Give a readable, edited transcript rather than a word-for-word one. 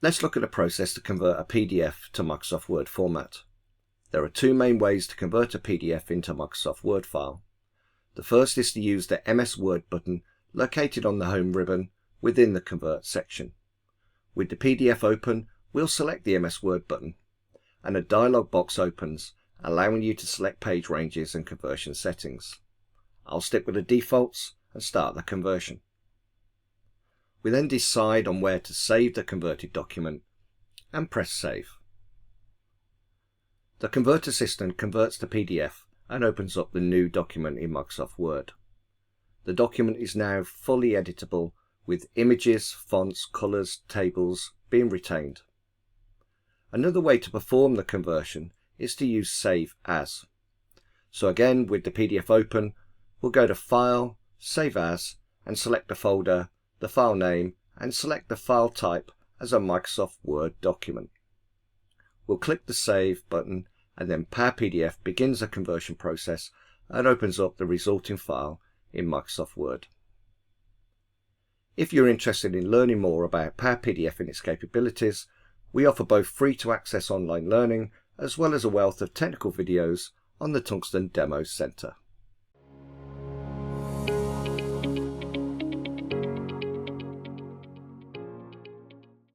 Let's look at a process to convert a PDF to Microsoft Word format. There are two main ways to convert a PDF into a Microsoft Word file. The first is to use the MS Word button located on the Home ribbon within the Convert section. With the PDF open, we'll select the MS Word button, and a dialog box opens, allowing you to select page ranges and conversion settings. I'll stick with the defaults and start the conversion. We then decide on where to save the converted document and press Save. The Convert Assistant converts the PDF and opens up the new document in Microsoft Word. The document is now fully editable with images, fonts, colours, tables being retained. Another way to perform the conversion is to use Save As. So again, with the PDF open, we'll go to File, Save As, and select the folder, the file name, and select the file type as a Microsoft Word document. We'll click the Save button, and then Power PDF begins the conversion process and opens up the resulting file in Microsoft Word. If you're interested in learning more about Power PDF and its capabilities, we offer both free to access online learning as well as a wealth of technical videos on the Tungsten Demo Center.